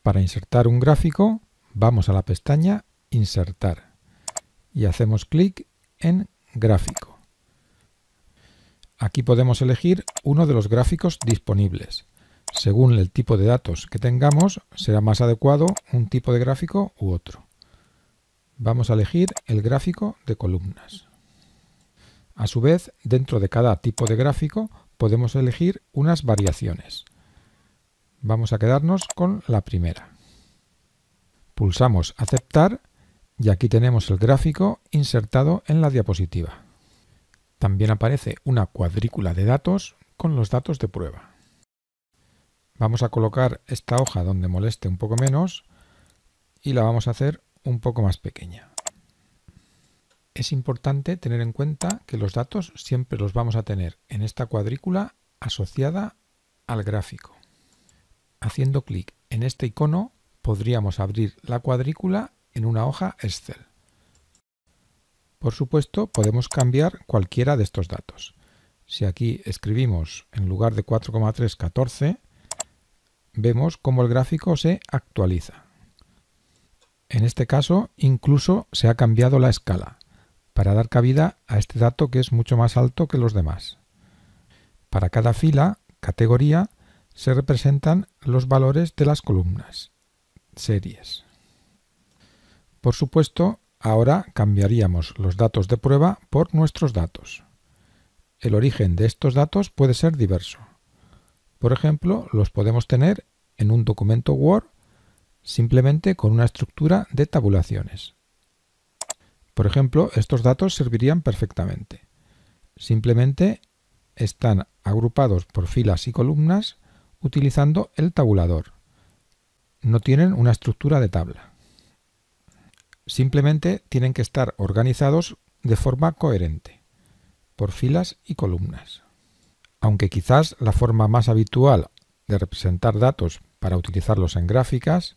Para insertar un gráfico, vamos a la pestaña Insertar y hacemos clic en Gráfico. Aquí podemos elegir uno de los gráficos disponibles. Según el tipo de datos que tengamos, será más adecuado un tipo de gráfico u otro. Vamos a elegir el gráfico de columnas. A su vez, dentro de cada tipo de gráfico podemos elegir unas variaciones. Vamos a quedarnos con la primera. Pulsamos Aceptar y aquí tenemos el gráfico insertado en la diapositiva. También aparece una cuadrícula de datos con los datos de prueba. Vamos a colocar esta hoja donde moleste un poco menos y la vamos a hacer un poco más pequeña. Es importante tener en cuenta que los datos siempre los vamos a tener en esta cuadrícula asociada al gráfico. Haciendo clic en este icono podríamos abrir la cuadrícula en una hoja Excel. Por supuesto, podemos cambiar cualquiera de estos datos. Si aquí escribimos en lugar de 4,314, vemos cómo el gráfico se actualiza. En este caso, incluso se ha cambiado la escala para dar cabida a este dato que es mucho más alto que los demás. Para cada fila, categoría, se representan los valores de las columnas, series. Por supuesto, ahora cambiaríamos los datos de prueba por nuestros datos. El origen de estos datos puede ser diverso. Por ejemplo, los podemos tener en un documento Word simplemente con una estructura de tabulaciones. Por ejemplo, estos datos servirían perfectamente. Simplemente están agrupados por filas y columnas utilizando el tabulador. No tienen una estructura de tabla. Simplemente tienen que estar organizados de forma coherente, por filas y columnas. Aunque quizás la forma más habitual de representar datos para utilizarlos en gráficas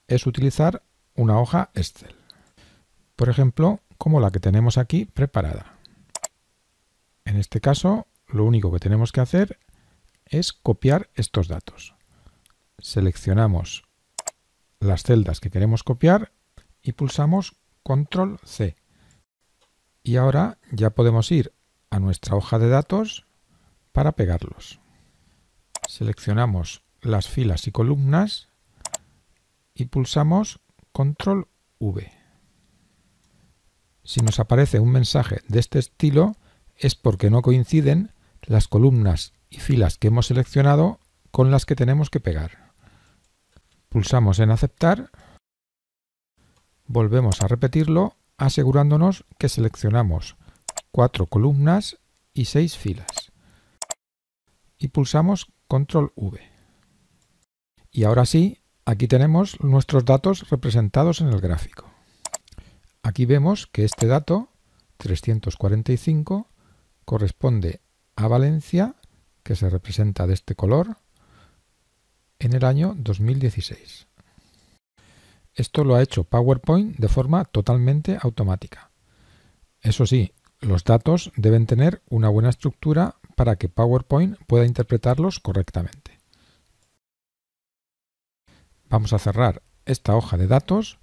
es utilizar una hoja Excel. Por ejemplo, como la que tenemos aquí preparada. En este caso, lo único que tenemos que hacer es copiar estos datos. Seleccionamos las celdas que queremos copiar y pulsamos Control C. Y ahora ya podemos ir a nuestra hoja de datos para pegarlos. Seleccionamos las filas y columnas y pulsamos Control V. Si nos aparece un mensaje de este estilo es porque no coinciden las columnas y filas que hemos seleccionado con las que tenemos que pegar. Pulsamos en Aceptar, volvemos a repetirlo asegurándonos que seleccionamos 4 columnas y 6 filas y pulsamos Control V. Y ahora sí, aquí tenemos nuestros datos representados en el gráfico. Aquí vemos que este dato, 345, corresponde a Valencia, que se representa de este color, en el año 2016. Esto lo ha hecho PowerPoint de forma totalmente automática. Eso sí, los datos deben tener una buena estructura para que PowerPoint pueda interpretarlos correctamente. Vamos a cerrar esta hoja de datos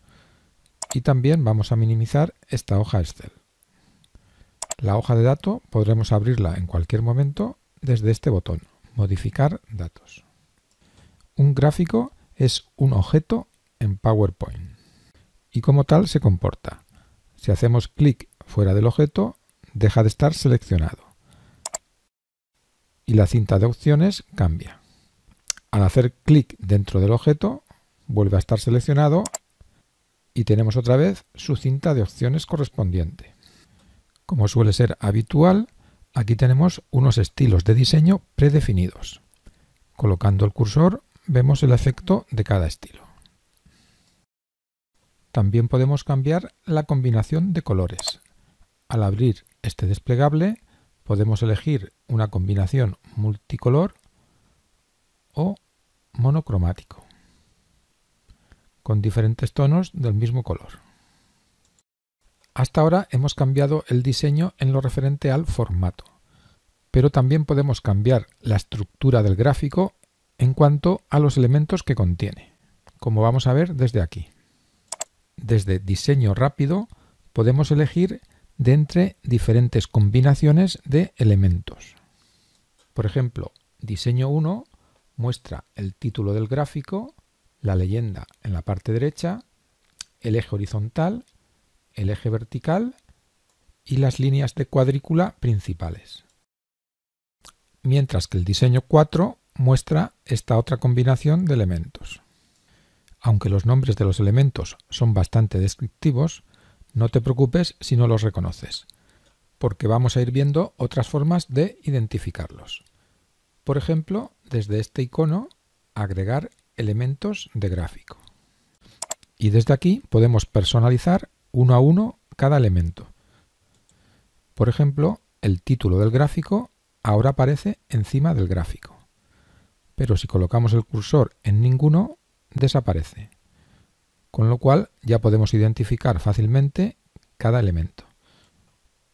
y también vamos a minimizar esta hoja Excel. La hoja de datos podremos abrirla en cualquier momento desde este botón, Modificar datos. Un gráfico es un objeto en PowerPoint y como tal se comporta. Si hacemos clic fuera del objeto, deja de estar seleccionado y la cinta de opciones cambia. Al hacer clic dentro del objeto, vuelve a estar seleccionado y tenemos otra vez su cinta de opciones correspondiente. Como suele ser habitual, aquí tenemos unos estilos de diseño predefinidos. Colocando el cursor vemos el efecto de cada estilo. También podemos cambiar la combinación de colores. Al abrir este desplegable podemos elegir una combinación multicolor o monocromático, con diferentes tonos del mismo color. Hasta ahora hemos cambiado el diseño en lo referente al formato, pero también podemos cambiar la estructura del gráfico en cuanto a los elementos que contiene. como vamos a ver desde aquí. Desde Diseño rápido podemos elegir de entre diferentes combinaciones de elementos. Por ejemplo, Diseño 1 muestra el título del gráfico, la leyenda en la parte derecha, el eje horizontal, el eje vertical y las líneas de cuadrícula principales. Mientras que el Diseño 4 muestra esta otra combinación de elementos. Aunque los nombres de los elementos son bastante descriptivos, no te preocupes si no los reconoces, porque vamos a ir viendo otras formas de identificarlos. Por ejemplo, desde este icono, agregar elementos de gráfico. Y desde aquí podemos personalizar uno a uno cada elemento. Por ejemplo, el título del gráfico ahora aparece encima del gráfico, pero si colocamos el cursor en ninguno, desaparece, con lo cual ya podemos identificar fácilmente cada elemento.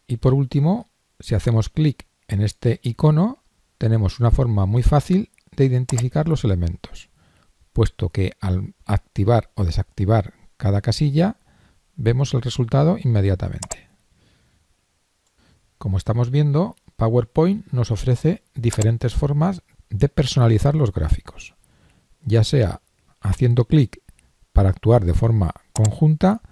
Y por último, si hacemos clic en este icono, tenemos una forma muy fácil de identificar los elementos, puesto que al activar o desactivar cada casilla, vemos el resultado inmediatamente. Como estamos viendo, PowerPoint nos ofrece diferentes formas de personalizar los gráficos, ya sea haciendo clic para actuar de forma conjunta,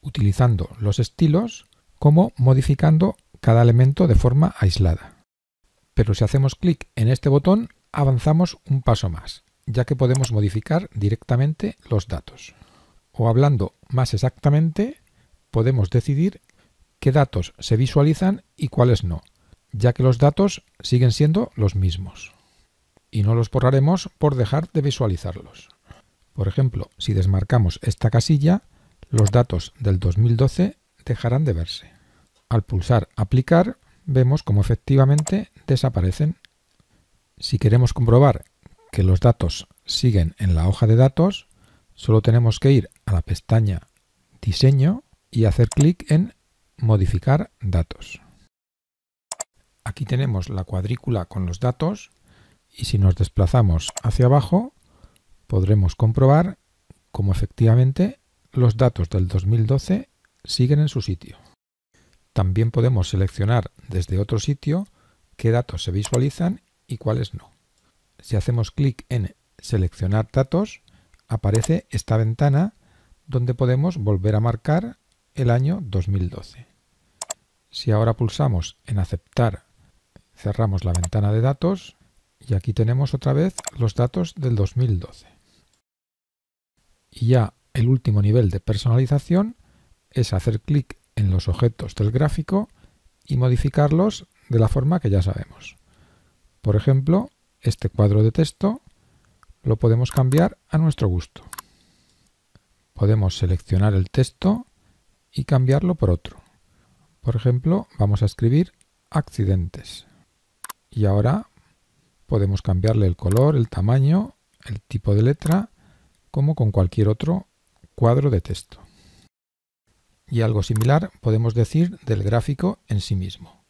utilizando los estilos, como modificando cada elemento de forma aislada. Pero si hacemos clic en este botón, avanzamos un paso más, ya que podemos modificar directamente los datos. O hablando más exactamente, podemos decidir qué datos se visualizan y cuáles no, ya que los datos siguen siendo los mismos. Y no los borraremos por dejar de visualizarlos. Por ejemplo, si desmarcamos esta casilla, los datos del 2012 dejarán de verse. Al pulsar Aplicar, vemos cómo efectivamente desaparecen. Si queremos comprobar que los datos siguen en la hoja de datos, solo tenemos que ir a la pestaña Diseño y hacer clic en Modificar datos. Aquí tenemos la cuadrícula con los datos y si nos desplazamos hacia abajo, podremos comprobar cómo efectivamente los datos del 2012 siguen en su sitio. También podemos seleccionar desde otro sitio qué datos se visualizan y cuáles no. Si hacemos clic en Seleccionar datos, aparece esta ventana donde podemos volver a marcar el año 2012. Si ahora pulsamos en Aceptar, cerramos la ventana de datos y aquí tenemos otra vez los datos del 2012. Y ya el último nivel de personalización es hacer clic en los objetos del gráfico y modificarlos de la forma que ya sabemos. Por ejemplo, este cuadro de texto lo podemos cambiar a nuestro gusto. Podemos seleccionar el texto y cambiarlo por otro. Por ejemplo, vamos a escribir accidentes. Y ahora podemos cambiarle el color, el tamaño, el tipo de letra, como con cualquier otro cuadro de texto. Y algo similar podemos decir del gráfico en sí mismo.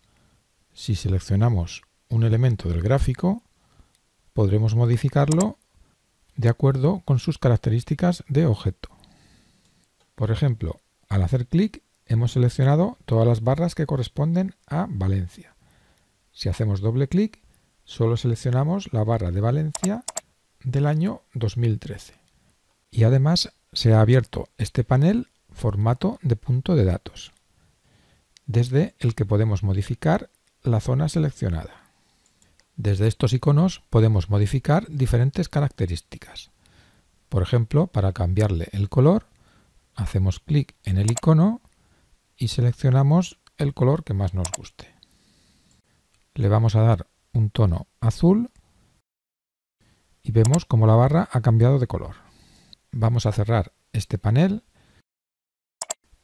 Si seleccionamos un elemento del gráfico, podremos modificarlo de acuerdo con sus características de objeto. Por ejemplo, al hacer clic hemos seleccionado todas las barras que corresponden a Valencia. Si hacemos doble clic, solo seleccionamos la barra de Valencia del año 2013. Y además se ha abierto este panel Formato de punto de datos, desde el que podemos modificar la zona seleccionada. Desde estos iconos podemos modificar diferentes características. Por ejemplo, para cambiarle el color, hacemos clic en el icono y seleccionamos el color que más nos guste. Le vamos a dar un tono azul y vemos cómo la barra ha cambiado de color. Vamos a cerrar este panel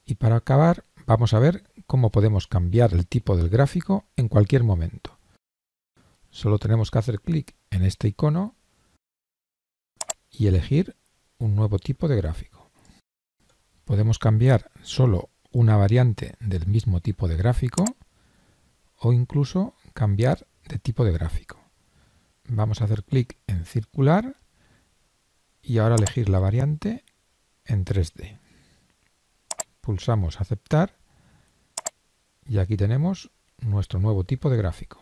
y para acabar vamos a ver cómo podemos cambiar el tipo del gráfico en cualquier momento. Solo tenemos que hacer clic en este icono y elegir un nuevo tipo de gráfico. Podemos cambiar solo una variante del mismo tipo de gráfico o incluso cambiar de tipo de gráfico. Vamos a hacer clic en circular y ahora elegir la variante en 3D. Pulsamos aceptar y aquí tenemos nuestro nuevo tipo de gráfico.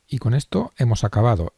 Y con esto hemos acabado.